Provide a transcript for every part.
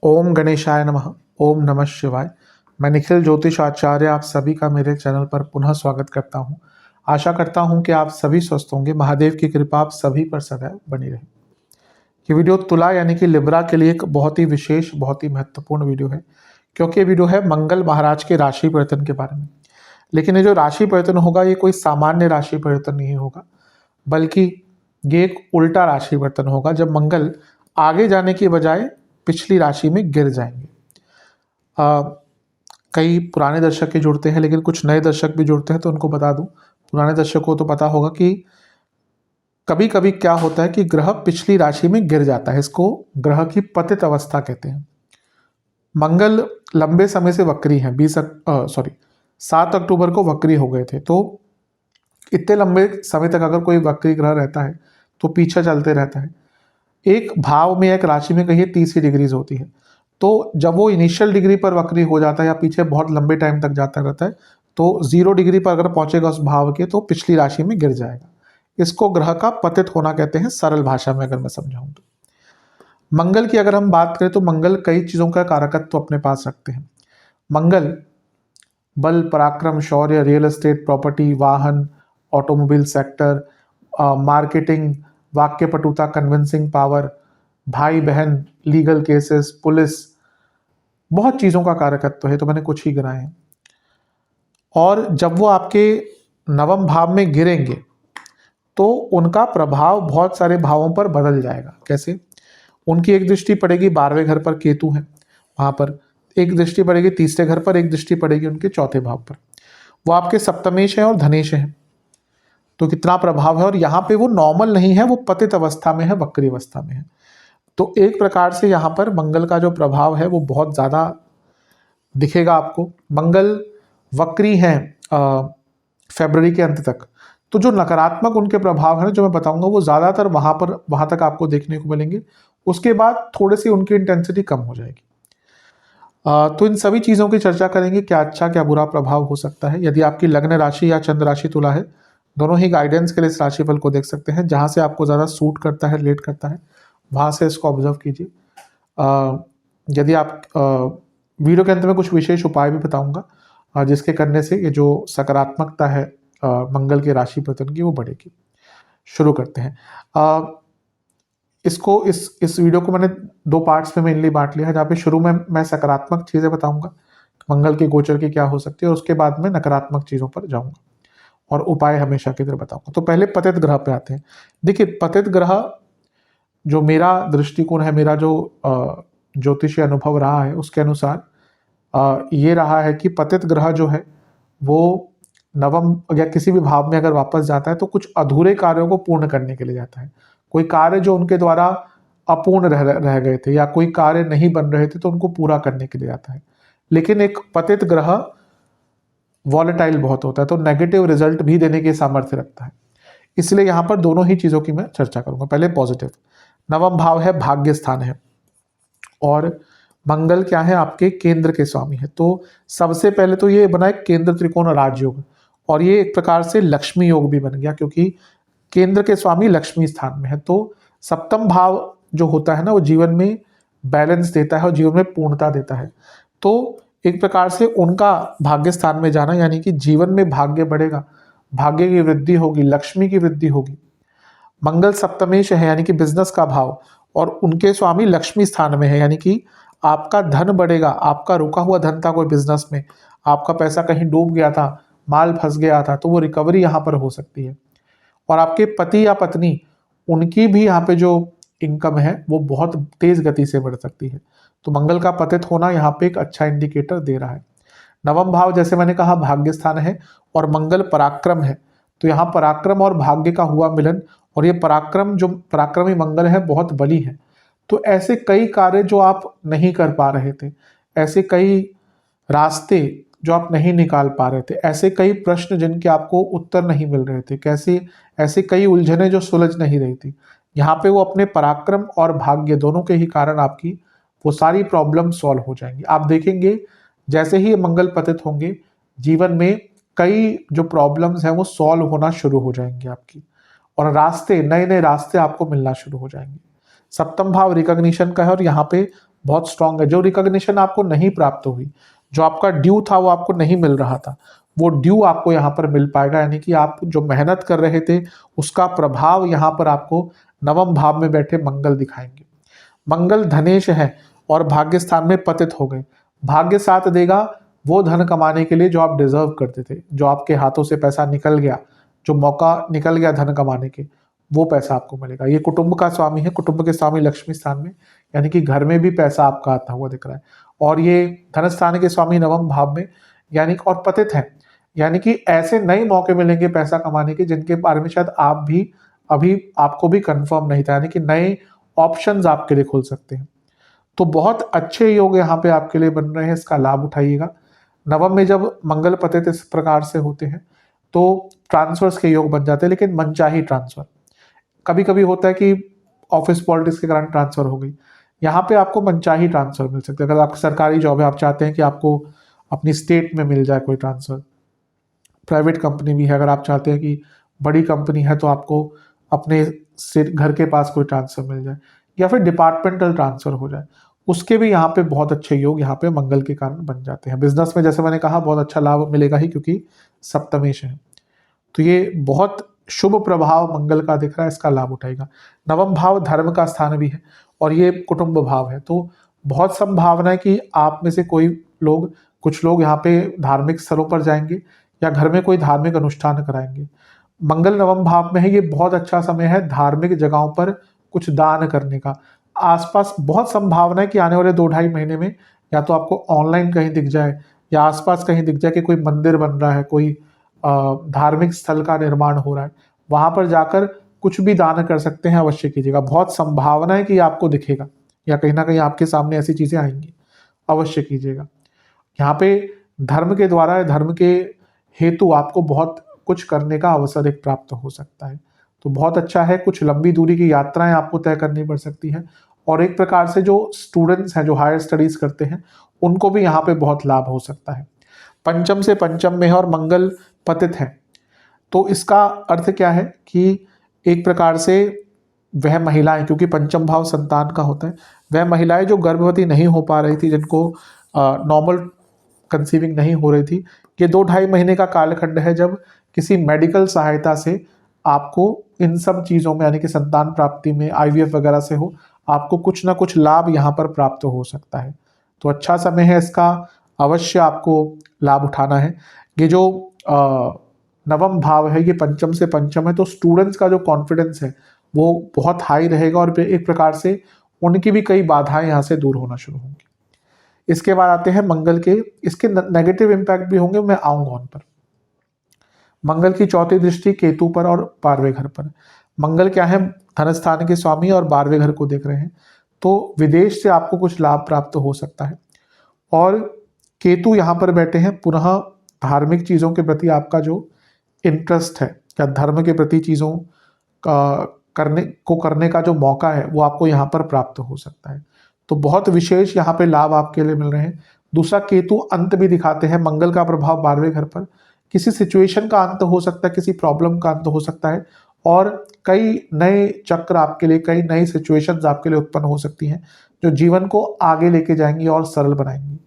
ओम गणेशाय नमः। ओम नमः शिवाय। मैं निखिल ज्योतिष आचार्य आप सभी का मेरे चैनल पर पुनः स्वागत करता हूं। आशा करता हूं कि आप सभी स्वस्थ होंगे। महादेव की कृपा आप सभी पर सदैव बनी रहे। ये वीडियो तुला यानी कि लिब्रा के लिए एक बहुत ही विशेष, बहुत ही महत्वपूर्ण वीडियो है, क्योंकि ये वीडियो है मंगल महाराज के राशि परिवर्तन के बारे में। लेकिन ये जो राशि परिवर्तन होगा, ये कोई सामान्य राशि परिवर्तन नहीं होगा, बल्कि ये एक उल्टा राशि परिवर्तन होगा, जब मंगल आगे जाने की बजाय पिछली राशि में गिर जाएंगे। कई पुराने दर्शक के जुड़ते हैं, लेकिन कुछ नए दर्शक भी जुड़ते हैं, तो उनको बता दूं, पुराने दर्शक को तो पता होगा कि कभी कभी क्या होता है कि ग्रह पिछली राशि में गिर जाता है। इसको ग्रह की पतित अवस्था कहते हैं। मंगल लंबे समय से वक्री है, 7 अक्टूबर को वक्री हो गए थे। तो इतने लंबे समय तक अगर कोई वक्री ग्रह रहता है तो पीछे चलते रहता है। एक भाव में, एक राशि में कहिए 30 डिग्रीज होती है, तो जब वो इनिशियल डिग्री पर वक्री हो जाता है या पीछे बहुत लंबे टाइम तक जाता रहता है, तो 0 डिग्री पर अगर पहुंचेगा उस भाव के, तो पिछली राशि में गिर जाएगा। इसको ग्रह का पतित होना कहते हैं, सरल भाषा में अगर मैं समझाऊं तो। मंगल की अगर हम बात करें तो मंगल कई चीजों का कारकत्व अपने पास रखते हैं। मंगल बल, पराक्रम, शौर्य, रियल एस्टेट, प्रॉपर्टी, वाहन, ऑटोमोबाइल सेक्टर, मार्केटिंग, वाक्यपटुता, कन्विंसिंग पावर, भाई बहन, लीगल केसेस, पुलिस, बहुत चीज़ों का कारकत्व है, तो मैंने कुछ ही गिनाए हैं। और जब वो आपके नवम भाव में गिरेंगे तो उनका प्रभाव बहुत सारे भावों पर बदल जाएगा। कैसे? उनकी एक दृष्टि पड़ेगी 12वें घर पर, केतु है वहाँ पर, एक दृष्टि पड़ेगी तीसरे घर पर, एक दृष्टि पड़ेगी उनके चौथे भाव पर। वो आपके सप्तमेश है और धनेश है, तो कितना प्रभाव है। और यहाँ पे वो नॉर्मल नहीं है, वो पतित अवस्था में है, वक्री अवस्था में है। तो एक प्रकार से यहाँ पर मंगल का जो प्रभाव है वो बहुत ज़्यादा दिखेगा आपको। मंगल वक्री हैं फरवरी के अंत तक, तो जो नकारात्मक उनके प्रभाव है ना, जो मैं बताऊंगा, वो ज़्यादातर वहाँ तक आपको देखने को मिलेंगे। उसके बाद थोड़ी सी उनकी इंटेंसिटी कम हो जाएगी। तो इन सभी चीज़ों की चर्चा करेंगे, क्या अच्छा क्या बुरा प्रभाव हो सकता है। यदि आपकी लग्न राशि या चंद्र राशि तुला है, दोनों ही गाइडेंस के लिए इस राशिफल को देख सकते हैं। जहाँ से आपको ज़्यादा सूट करता है, रिलेट करता है, वहाँ से इसको ऑब्जर्व कीजिए। यदि आप वीडियो के अंत में कुछ विशेष उपाय भी बताऊंगा, जिसके करने से ये जो सकारात्मकता है मंगल के राशि परिवर्तन की, वो बढ़ेगी। शुरू करते हैं। इस वीडियो को मैंने 2 पार्ट्स में मेनली बांट लिया है, जहाँ पे शुरू में मैं सकारात्मक चीज़ें बताऊंगा, मंगल के गोचर की क्या हो सकती है, और उसके बाद में नकारात्मक चीज़ों पर जाऊंगा और उपाय हमेशा की तरह बताऊंगा। तो पहले पतित ग्रह पे आते हैं। देखिए, पतित ग्रह, जो मेरा दृष्टिकोण है, मेरा जो ज्योतिषीय अनुभव रहा है, उसके अनुसार ये रहा है कि पतित ग्रह जो है वो नवम या किसी भी भाव में अगर वापस जाता है तो कुछ अधूरे कार्यों को पूर्ण करने के लिए जाता है। कोई कार्य जो उनके द्वारा अपूर्ण रह गए थे या कोई कार्य नहीं बन रहे थे, तो उनको पूरा करने के लिए जाता है। लेकिन एक पतित ग्रह वॉलेटाइल बहुत होता है, तो नेगेटिव रिजल्ट भी देने की सामर्थ्य रखता है। इसलिए यहाँ पर दोनों ही चीज़ों की मैं चर्चा करूंगा। पहले पॉजिटिव। नवम भाव है, भाग्य स्थान है, और मंगल क्या है, आपके केंद्र के स्वामी है। तो सबसे पहले तो ये बना है केंद्र त्रिकोण राजयोग, और ये एक प्रकार से लक्ष्मी योग भी बन गया, क्योंकि केंद्र के स्वामी लक्ष्मी स्थान में है। तो सप्तम भाव जो होता है ना, वो जीवन में बैलेंस देता है और जीवन में पूर्णता देता है। तो एक प्रकार से उनका भाग्य स्थान में जाना, यानी कि जीवन में भाग्य बढ़ेगा, भाग्य की वृद्धि होगी, लक्ष्मी की वृद्धि होगी। मंगल सप्तमेश है, यानी कि बिजनेस का भाव, और उनके स्वामी लक्ष्मी स्थान में है, यानी कि आपका धन बढ़ेगा। आपका रुका हुआ धन था कोई बिजनेस में, आपका पैसा कहीं डूब गया था, माल फंस गया था, तो वो रिकवरी यहाँ पर हो सकती है। और आपके पति या पत्नी, उनकी भी यहाँ पे जो इनकम है वो बहुत तेज गति से बढ़ सकती है। तो मंगल का पतित होना यहाँ पे एक अच्छा इंडिकेटर दे रहा है। नवम भाव, जैसे मैंने कहा, भाग्य स्थान है, और मंगल पराक्रम है, तो यहाँ पराक्रम और भाग्य का हुआ मिलन। और ये पराक्रम, जो पराक्रमी मंगल है, बहुत बली है। तो ऐसे कई कार्य जो आप नहीं कर पा रहे थे, ऐसे कई रास्ते जो आप नहीं निकाल पा रहे थे, ऐसे कई प्रश्न जिनके आपको उत्तर नहीं मिल रहे थे, ऐसे कई उलझने जो सुलझ नहीं रही थी, यहाँ पे वो अपने पराक्रम और भाग्य दोनों के ही कारण आपकी वो सारी प्रॉब्लम सॉल्व हो जाएंगी। आप देखेंगे, जैसे ही मंगल पतित होंगे, जीवन में कई जो प्रॉब्लम्स हैं वो सॉल्व होना शुरू हो जाएंगे आपकी, और नए नए रास्ते आपको मिलना शुरू हो जाएंगे। सप्तम भाव रिकॉग्निशन का है और यहाँ पे बहुत स्ट्रांग है। जो रिकॉग्निशन आपको नहीं प्राप्त हुई, जो आपका ड्यू था वो आपको नहीं मिल रहा था, वो ड्यू आपको यहाँ पर मिल पाएगा। यानी कि आप जो मेहनत कर रहे थे उसका प्रभाव यहाँ पर आपको नवम भाव में बैठे मंगल दिखाएंगे। मंगल धनेश है और भाग्य स्थान में पतित हो गए। भाग्य साथ देगा वो धन कमाने के लिए जो आप डिजर्व करते थे, जो आपके हाथों से पैसा निकल गया, जो मौका निकल गया धन कमाने के, वो पैसा आपको मिलेगा। ये कुटुंब का स्वामी है, कुटुंब के स्वामी लक्ष्मी स्थान में, यानी कि घर में भी पैसा आपका आता हुआ दिख रहा है। और ये धन स्थान के स्वामी नवम भाव में यानी और पतित है, यानी कि ऐसे नए मौके मिलेंगे पैसा कमाने के जिनके बारे में शायद आप भी अभी आपको भी कंफर्म नहीं था, यानी कि नए ऑप्शंस आपके लिए खुल सकते हैं। तो बहुत अच्छे योग यहाँ पे आपके लिए बन रहे हैं, इसका लाभ उठाइएगा। नवम में जब मंगल पतित इस प्रकार से होते हैं तो ट्रांसफर्स के योग बन जाते हैं, लेकिन मनचाही ट्रांसफर। कभी कभी होता है कि ऑफिस पॉलिटिक्स के कारण ट्रांसफर हो गई, यहाँ पे आपको मनचाही ट्रांसफर मिल सकता है। अगर आपकी सरकारी जॉब है, आप चाहते हैं कि आपको अपनी स्टेट में मिल जाए कोई ट्रांसफर, प्राइवेट कंपनी भी है, अगर आप चाहते हैं कि बड़ी कंपनी है तो आपको अपने घर के पास कोई ट्रांसफर मिल जाए, या फिर डिपार्टमेंटल ट्रांसफर हो जाए, उसके भी यहाँ पे बहुत अच्छे योग यहाँ पे मंगल के कारण बन जाते हैं। बिजनेस में जैसे मैंने कहा बहुत अच्छा लाभ मिलेगा ही, क्योंकि सप्तमेश है। तो ये बहुत शुभ प्रभाव मंगल का दिख रहा है, इसका लाभ उठाएगा। नवम भाव धर्म का स्थान भी है और ये कुटुंब भाव है, तो बहुत संभावना है कि आप में से कुछ लोग यहाँ पे धार्मिक स्थलों पर जाएंगे या घर में कोई धार्मिक अनुष्ठान कराएंगे। मंगल नवम भाव में है, ये बहुत अच्छा समय है धार्मिक जगहों पर कुछ दान करने का। आसपास बहुत संभावना है कि आने वाले 2-2.5 महीने में या तो आपको ऑनलाइन कहीं दिख जाए या आसपास कहीं दिख जाए कि कोई मंदिर बन रहा है, कोई धार्मिक स्थल का निर्माण हो रहा है, वहां पर जाकर कुछ भी दान कर सकते हैं, अवश्य कीजिएगा। बहुत संभावना है कि आपको दिखेगा या कहीं ना कहीं आपके सामने ऐसी चीजें आएंगी, अवश्य कीजिएगा। यहाँ पे धर्म के द्वारा, धर्म के हेतु आपको बहुत कुछ करने का अवसर एक प्राप्त हो सकता है, तो बहुत अच्छा है। कुछ लंबी दूरी की यात्राएं आपको तय करनी पड़ सकती हैं, और एक प्रकार से जो स्टूडेंट्स हैं, जो हायर स्टडीज करते हैं, उनको भी यहाँ पे बहुत लाभ हो सकता है। पंचम से पंचम में है और मंगल पतित है, तो इसका अर्थ क्या है कि एक प्रकार से वह महिलाएं, क्योंकि पंचम भाव संतान का होता है, वह महिलाएं जो गर्भवती नहीं हो पा रही थी, जिनको नॉर्मल कंसीविंग नहीं हो रही थी, ये 2-2.5 महीने का कालखंड है जब किसी मेडिकल सहायता से आपको इन सब चीज़ों में, यानी कि संतान प्राप्ति में, IVF वगैरह से हो, आपको कुछ ना कुछ लाभ यहाँ पर प्राप्त हो सकता है। तो अच्छा समय है, इसका अवश्य आपको लाभ उठाना है। ये जो नवम भाव है ये पंचम से पंचम है, तो स्टूडेंट्स का जो कॉन्फिडेंस है वो बहुत हाई रहेगा और एक प्रकार से उनकी भी कई बाधाएं यहाँ से दूर होना शुरू होंगी। इसके बाद आते हैं मंगल के, इसके नेगेटिव इम्पैक्ट भी होंगे, मैं आऊंगा उन पर। मंगल की चौथी दृष्टि केतु पर और 12वें घर पर। मंगल क्या है, धन स्थान के स्वामी और 12वें घर को देख रहे हैं, तो विदेश से आपको कुछ लाभ प्राप्त हो सकता है। और केतु यहाँ पर बैठे हैं, पुनः धार्मिक चीज़ों के प्रति आपका जो इंटरेस्ट है या धर्म के प्रति चीज़ों का करने का जो मौका है वो आपको यहाँ पर प्राप्त हो सकता है। तो बहुत विशेष यहाँ पे लाभ आपके लिए मिल रहे हैं। दूसरा, केतु अंत भी दिखाते हैं, मंगल का प्रभाव 12वें घर पर, किसी सिचुएशन का अंत हो सकता है, किसी प्रॉब्लम का अंत हो सकता है, और कई नए चक्र आपके लिए, कई नई सिचुएशंस आपके लिए उत्पन्न हो सकती हैं जो जीवन को आगे लेके जाएंगी और सरल बनाएंगी।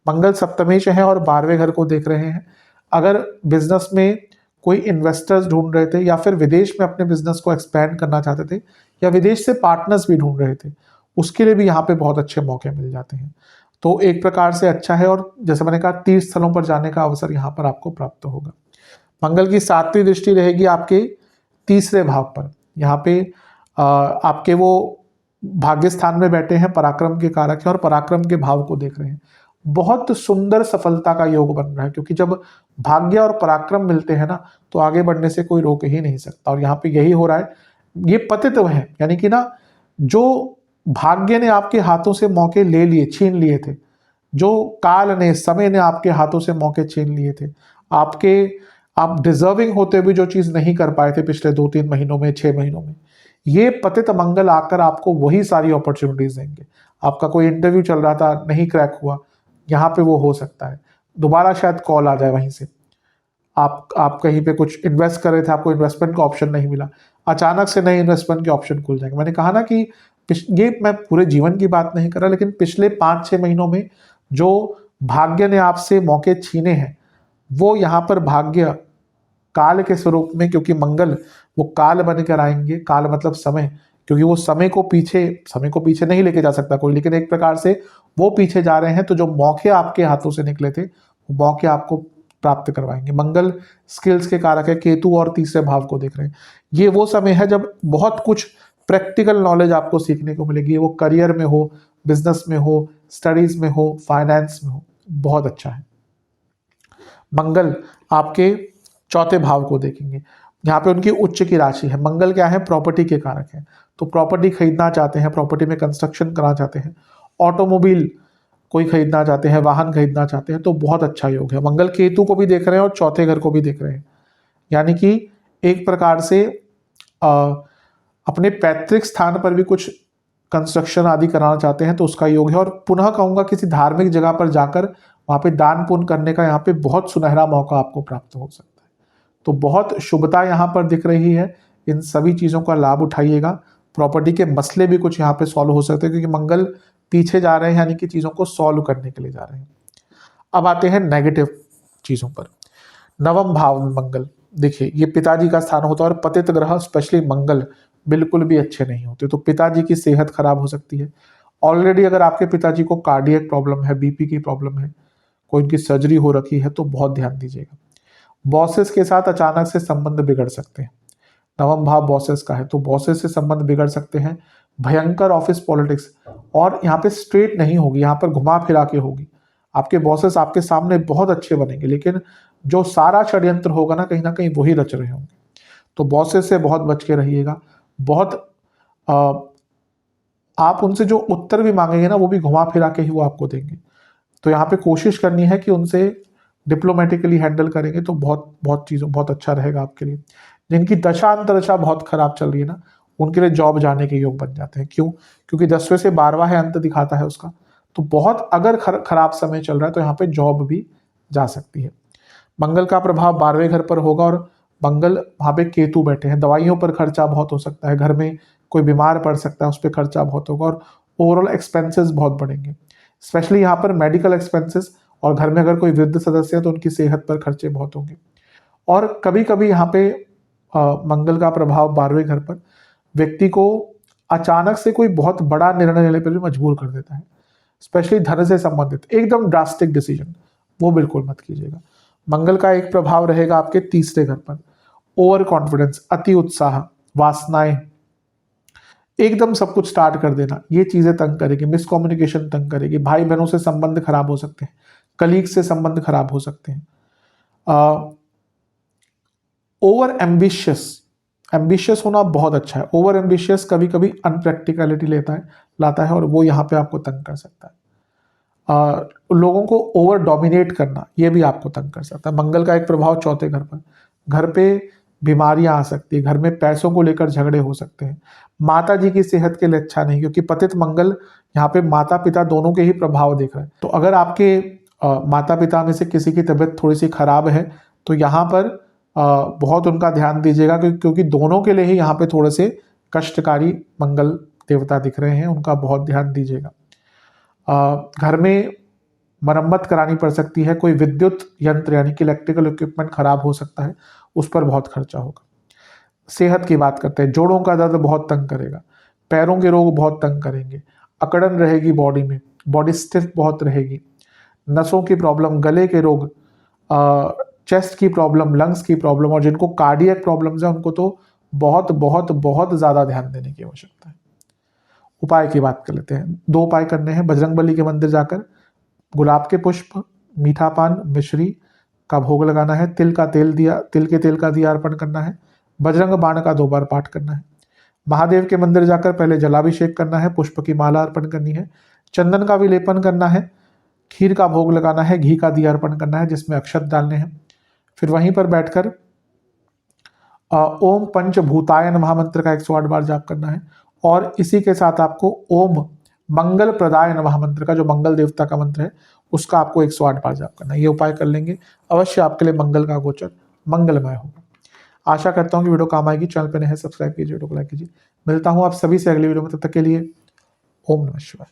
मंगल सप्तमेश है और 12वें घर को देख रहे हैं। अगर बिजनेस में कोई इन्वेस्टर्स ढूंढ रहे थे या फिर विदेश में अपने बिजनेस को एक्सपैंड करना चाहते थे या विदेश से पार्टनर्स भी ढूंढ रहे थे, उसके लिए भी यहाँ पे बहुत अच्छे मौके मिल जाते हैं। तो एक प्रकार से अच्छा है, और जैसे मैंने कहा तीर्थ स्थलों पर जाने का अवसर यहाँ पर आपको प्राप्त होगा। मंगल की 7वीं दृष्टि रहेगी आपके तीसरे भाव पर। यहाँ पे आपके वो भाग्य स्थान में बैठे हैं, पराक्रम के कारक हैं और पराक्रम के भाव को देख रहे हैं। बहुत सुंदर सफलता का योग बन रहा है, क्योंकि जब भाग्य और पराक्रम मिलते हैं ना तो आगे बढ़ने से कोई रोक ही नहीं सकता, और यहाँ पे यही हो रहा है। ये पतित है, यानी कि ना जो भाग्य ने आपके हाथों से मौके ले लिए, छीन लिए थे, जो काल ने, समय ने आपके हाथों से मौके छीन लिए थे, आप डिजर्विंग होते हुए जो चीज नहीं कर पाए थे पिछले 2-3 महीनों में, 6 महीनों में, ये पतित मंगल आकर आपको वही सारी अपॉर्चुनिटीज देंगे। आपका कोई इंटरव्यू चल रहा था, नहीं क्रैक हुआ, यहाँ पे वो हो सकता है, दोबारा शायद कॉल आ जाए वहीं से। आप कहीं पे कुछ इन्वेस्ट कर रहे थे, आपको इन्वेस्टमेंट का ऑप्शन नहीं मिला, अचानक से नए इन्वेस्टमेंट के ऑप्शन खुल जाएंगे। मैंने कहा ना कि ये मैं पूरे जीवन की बात नहीं कर रहा, लेकिन पिछले 5-6 महीनों में जो भाग्य ने आपसे मौके छीने हैं, वो यहाँ पर भाग्य काल के स्वरूप में, क्योंकि मंगल वो काल बनकर आएंगे, काल मतलब समय, क्योंकि वो समय को पीछे नहीं लेके जा सकता कोई, लेकिन एक प्रकार से वो पीछे जा रहे हैं, तो जो मौके आपके हाथों से निकले थे वो मौके आपको प्राप्त करवाएंगे। मंगल स्किल्स के कारक है, केतु और तीसरे भाव को देख रहे हैं। ये वो समय है जब बहुत कुछ प्रैक्टिकल नॉलेज आपको सीखने को मिलेगी, वो करियर में हो, बिजनेस में हो, स्टडीज में हो, फाइनेंस में हो, बहुत अच्छा है। मंगल आपके चौथे भाव को देखेंगे, यहाँ पे उनकी उच्च की राशि है। मंगल क्या है? प्रॉपर्टी के कारक है। तो प्रॉपर्टी खरीदना चाहते हैं, प्रॉपर्टी में कंस्ट्रक्शन करना चाहते हैं, ऑटोमोबाइल कोई खरीदना चाहते हैं, वाहन खरीदना चाहते हैं, तो बहुत अच्छा योग है। मंगल केतु को भी देख रहे हैं और चौथे घर को भी देख रहे हैं, यानी कि एक प्रकार से अपने पैतृक स्थान पर भी कुछ कंस्ट्रक्शन आदि कराना चाहते हैं, तो उसका योग है। और पुनः कहूंगा किसी धार्मिक जगह पर जाकर वहां पे दान पुण्य करने का यहाँ पे बहुत सुनहरा मौका आपको प्राप्त हो सकता है। तो बहुत शुभता यहाँ पर दिख रही है, इन सभी चीजों का लाभ उठाइएगा। प्रॉपर्टी के मसले भी कुछ यहाँ पे सॉल्व हो सकते हैं, क्योंकि मंगल पीछे जा रहे हैं, यानी कि चीजों को सॉल्व करने के लिए जा रहे हैं। अब आते हैं नेगेटिव चीजों पर। नवम भाव में मंगल, देखिए ये पिताजी का स्थान होता है, और पतित ग्रह स्पेशली मंगल बिल्कुल भी अच्छे नहीं होते, तो पिताजी की सेहत खराब हो सकती है। ऑलरेडी अगर आपके पिताजी को कार्डियक प्रॉब्लम है, बीपी की प्रॉब्लम है, कोई इनकी सर्जरी हो रखी है, तो बहुत ध्यान दीजिएगा। बॉसेस के साथ अचानक से संबंध बिगड़ सकते हैं, नवम भाव बॉसेस का है, तो बॉसेस से संबंध बिगड़ सकते हैं। भयंकर ऑफिस पॉलिटिक्स, और यहाँ पे स्ट्रेट नहीं होगी, यहाँ पर घुमा फिरा के होगी। आपके बॉसेस आपके सामने बहुत अच्छे बनेंगे, लेकिन जो सारा षड्यंत्र होगा ना कहीं वही रच रहे होंगे। तो बॉसेस से बहुत बच के रहिएगा। बहुत आप उनसे जो उत्तर भी मांगेंगे ना, वो भी घुमा फिरा के ही वो आपको देंगे। तो यहाँ पे कोशिश करनी है कि उनसे डिप्लोमेटिकली हैंडल करेंगे, तो बहुत अच्छा रहेगा आपके लिए। जिनकी दशा अंतदशा बहुत खराब चल रही है ना, उनके लिए जॉब जाने के योग बन जाते हैं। क्यों? क्योंकि 10वें से 12वां है, अंत दिखाता है उसका। तो बहुत अगर खराब समय चल रहा है, तो यहाँ पे जॉब भी जा सकती है। मंगल का प्रभाव 12वें घर पर होगा, और मंगल वहाँ पे केतु बैठे हैं। दवाइयों पर खर्चा बहुत हो सकता है, घर में कोई बीमार पड़ सकता है, उस पर खर्चा बहुत होगा, और ओवरऑल एक्सपेंसेस बहुत बढ़ेंगे, स्पेशली यहाँ पर मेडिकल एक्सपेंसेस। और घर में अगर कोई वृद्ध सदस्य है तो उनकी सेहत पर खर्चे बहुत होंगे। और कभी कभी यहाँ पे मंगल का प्रभाव 12वें घर पर व्यक्ति को अचानक से कोई बहुत बड़ा निर्णय लेने पर भी मजबूर कर देता है, स्पेशली धन से संबंधित एकदम ड्रास्टिक डिसीजन, वो बिल्कुल मत कीजिएगा। मंगल का एक प्रभाव रहेगा आपके तीसरे घर पर, ओवर कॉन्फिडेंस, अति उत्साह, वासनाएं, एकदम सब कुछ स्टार्ट कर देना, ये चीजें तंग करेगी। मिसकम्युनिकेशन तंग करेगी, भाई बहनों से संबंध खराब हो सकते हैं, कलीग से संबंध खराब हो सकते हैं। ओवर एम्बिशियस होना बहुत अच्छा है। ओवर एम्बिशियस कभी कभी अनप्रैक्टिकलिटी लाता है, और वो यहाँ पे आपको तंग कर सकता है। लोगों को ओवर डोमिनेट करना, ये भी आपको तंग कर सकता है। मंगल का एक प्रभाव चौथे घर पर, घर पे बीमारियां आ सकती है, घर में पैसों को लेकर झगड़े हो सकते हैं। माता जी की सेहत के लिए अच्छा नहीं, क्योंकि पतित मंगल यहाँ पे माता पिता दोनों के ही प्रभाव देख रहे हैं। तो अगर आपके माता पिता में से किसी की तबीयत थोड़ी सी खराब है, तो यहाँ पर बहुत उनका ध्यान दीजिएगा, क्योंकि दोनों के लिए ही यहाँ पे थोड़े से कष्टकारी मंगल देवता दिख रहे हैं, उनका बहुत ध्यान दीजिएगा। घर में मरम्मत करानी पड़ सकती है, कोई विद्युत यंत्र यानी कि इलेक्ट्रिकल इक्विपमेंट खराब हो सकता है, उस पर बहुत खर्चा होगा। सेहत की बात करते हैं, जोड़ों का दर्द बहुत तंग करेगा, पैरों के रोग बहुत तंग करेंगे, अकड़न रहेगी बॉडी में, बॉडी स्टिफ बहुत रहेगी, नसों की प्रॉब्लम, गले के रोग, चेस्ट की प्रॉब्लम, लंग्स की प्रॉब्लम, और जिनको कार्डियक प्रॉब्लम्स है उनको तो बहुत बहुत बहुत ज़्यादा ध्यान देने की आवश्यकता है। उपाय की बात कर लेते हैं। 2 उपाय करने हैं। बजरंगबली के मंदिर जाकर गुलाब के पुष्प, मीठा पान, मिश्री का भोग लगाना है, तिल के तेल का दिया अर्पण करना है, बजरंग बाण का 2 बार पाठ करना है। महादेव के मंदिर जाकर पहले जलाभिषेक करना है, पुष्प की माला अर्पण करनी है, चंदन का विलेपन करना है, खीर का भोग लगाना है, घी का दिया अर्पण करना है जिसमें अक्षत डालने हैं। फिर वहीं पर बैठकर ओम पंचभूताय नमः मंत्र का 108 बार जाप करना है, और इसी के साथ आपको ओम मंगल प्रदाय नमः मंत्र का, जो मंगल देवता का मंत्र है, उसका आपको 108 बार जाप करना है। ये उपाय कर लेंगे, अवश्य आपके लिए मंगल का गोचर मंगलमय होगा। आशा करता हूँ कि वीडियो काम आएगी। चैनल पर नए हैं, सब्सक्राइब कीजिए, वीडियो को लाइक कीजिए। मिलता हूँ आप सभी से अगली वीडियो में, तब तक के लिए ओम नमः शिवाय।